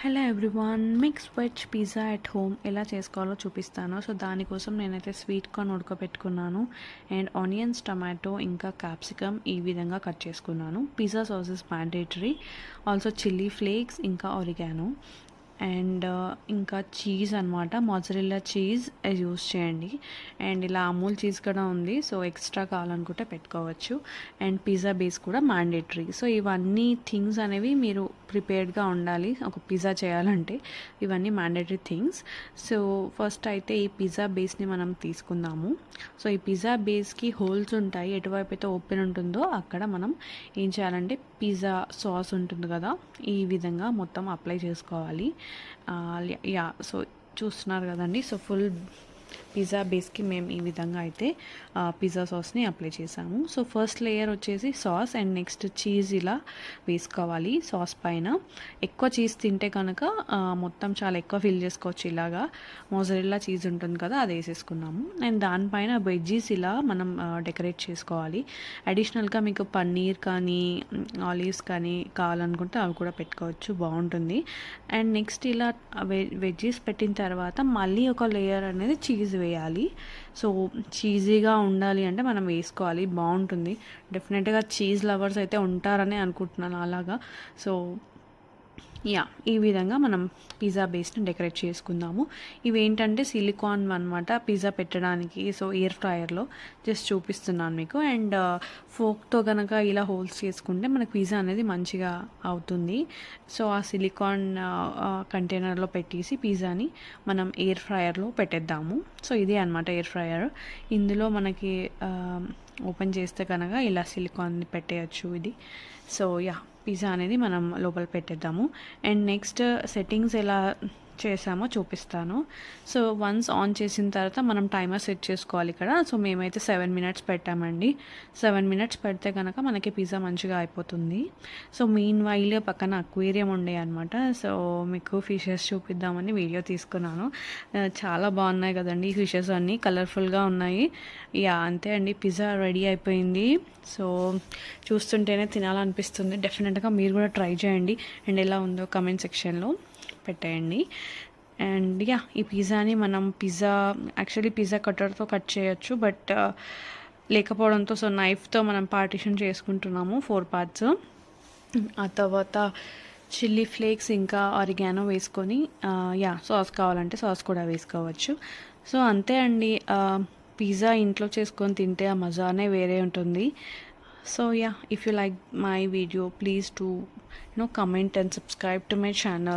Hello everyone, mix veg pizza at home ఎలా చేసుకోవాలో చూపిస్తాను. సో దానికోసం నేనైతే స్వీట్ కార్న్ ఉడకబెట్టుకున్నాను అండ్ ఆనియన్స్, టమాటో ఇంకా క్యాప్సికమ్ ఈ విధంగా కట్ చేసుకున్నాను. Pizza sauce is mandatory, also chilli flakes ఇంకా ఆరిగానో అండ్ ఇంకా చీజ్ అనమాట, మొజరెల్లా చీజ్ యూస్ చేయండి. అండ్ ఇలా అమూల్ చీజ్ కూడా ఉంది, సో ఎక్స్ట్రా కావాలనుకుంటే పెట్టుకోవచ్చు. అండ్ పిజ్జా బేస్ కూడా మ్యాండేటరీ. సో ఇవన్నీ థింగ్స్ అనేవి మీరు ప్రిపేర్డ్గా ఉండాలి ఒక పిజ్జా చేయాలంటే. ఇవన్నీ మ్యాండేటరీ థింగ్స్. సో ఫస్ట్ అయితే ఈ పిజ్జా బేస్ని మనం తీసుకుందాము. సో ఈ పిజ్జా బేస్కి హోల్స్ ఉంటాయి, ఎటువైపు అయితే ఓపెన్ ఉంటుందో అక్కడ మనం ఏం చేయాలంటే పిజ్జా సాస్ ఉంటుంది కదా, ఈ విధంగా మొత్తం అప్లై చేసుకోవాలి. సో చూస్తున్నారు కదండి. సో ఫుల్ పిజ్జా బేస్కి మేము ఈ విధంగా అయితే పిజ్జా సాస్ని అప్లై చేసాము. సో ఫస్ట్ లేయర్ వచ్చేసి సాస్ అండ్ నెక్స్ట్ చీజ్ ఇలా వేసుకోవాలి సాస్ పైన. ఎక్కువ చీజ్ తింటే కనుక మొత్తం చాలా ఎక్కువ ఫిల్ చేసుకోవచ్చు. ఇలాగా మోజరెల్లా చీజ్ ఉంటుంది కదా, అది వేసేసుకున్నాము. అండ్ దానిపైన వెజ్జీస్ ఇలా మనం డెకరేట్ చేసుకోవాలి. అడిషనల్గా మీకు పన్నీర్ కానీ ఆలివ్స్ కానీ కావాలనుకుంటే అవి కూడా పెట్టుకోవచ్చు, బాగుంటుంది. అండ్ నెక్స్ట్ ఇలా వెజ్జీస్ పెట్టిన తర్వాత మళ్ళీ ఒక లేయర్ అనేది చీజ్ వేయాలి. సో చీజీగా ఉండాలి అంటే మనం వేసుకోవాలి, బాగుంటుంది. డెఫినెట్గా చీజ్ లవర్స్ అయితే ఉంటారని అనుకుంటున్నాను అలాగా. సో ఈ విధంగా మనం పిజ్జా బేస్ని డెకరేట్ చేసుకుందాము. ఇవి ఏంటంటే సిలికాన్ అనమాట పిజ్జా పెట్టడానికి. సో ఎయిర్ ఫ్రైయర్లో జస్ట్ చూపిస్తున్నాను మీకు. అండ్ ఫోక్తో కనుక ఇలా హోల్స్ చేసుకుంటే మనకు పిజ్జా అనేది మంచిగా అవుతుంది. సో ఆ సిలికాన్ కంటైనర్లో పెట్టేసి పిజ్జాని మనం ఎయిర్ ఫ్రైయర్లో పెట్టేద్దాము. సో ఇదే అనమాట ఎయిర్ ఫ్రైయర్. ఇందులో మనకి ఓపెన్ చేస్తే కనుక ఇలా సిలికాన్ని పెట్టేయచ్చు ఇది. సో పిజ్జా అనేది మనం లోపల పెట్టేద్దాము. అండ్ నెక్స్ట్ సెట్టింగ్స్ ఎలా చేసామో చూపిస్తాను. సో వన్స్ ఆన్ చేసిన తర్వాత మనం టైమర్ సెట్ చేసుకోవాలి ఇక్కడ. సో మేమైతే 7 minutes పెట్టామండి. 7 minutes పెడితే కనుక మనకి పిజ్జా మంచిగా అయిపోతుంది. సో మీన్ వైల్ పక్కన అక్వేరియం ఉండే అనమాట. సో మీకు ఫిషెస్ చూపిద్దామని వీడియో తీసుకున్నాను. చాలా బాగున్నాయి కదండి ఫిషెస్, అన్నీ కలర్ఫుల్గా ఉన్నాయి. అంతే అండి, పిజ్జా రెడీ అయిపోయింది. సో చూస్తుంటేనే తినాలనిపిస్తుంది. డెఫినెట్గా మీరు కూడా ట్రై చేయండి అండ్ ఎలా ఉందో కమెంట్ సెక్షన్లో పెట్టేయండి. అండ్ ఈ పిజ్జాని మనం యాక్చువల్లీ పిజ్జా కట్టర్తో కట్ చేయొచ్చు, బట్ లేకపోవడంతో సో నైఫ్తో మనం పార్టిషన్ చేసుకుంటున్నాము 4 parts. ఆ తర్వాత చిల్లీ ఫ్లేక్స్ ఇంకా ఆరిగానో వేసుకొని సాస్ కావాలంటే సాస్ కూడా వేసుకోవచ్చు. సో అంతే అండి, పిజ్జా ఇంట్లో చేసుకొని తింటే ఆ మజానే వేరే ఉంటుంది. So if you like my video, please do comment and subscribe to my channel.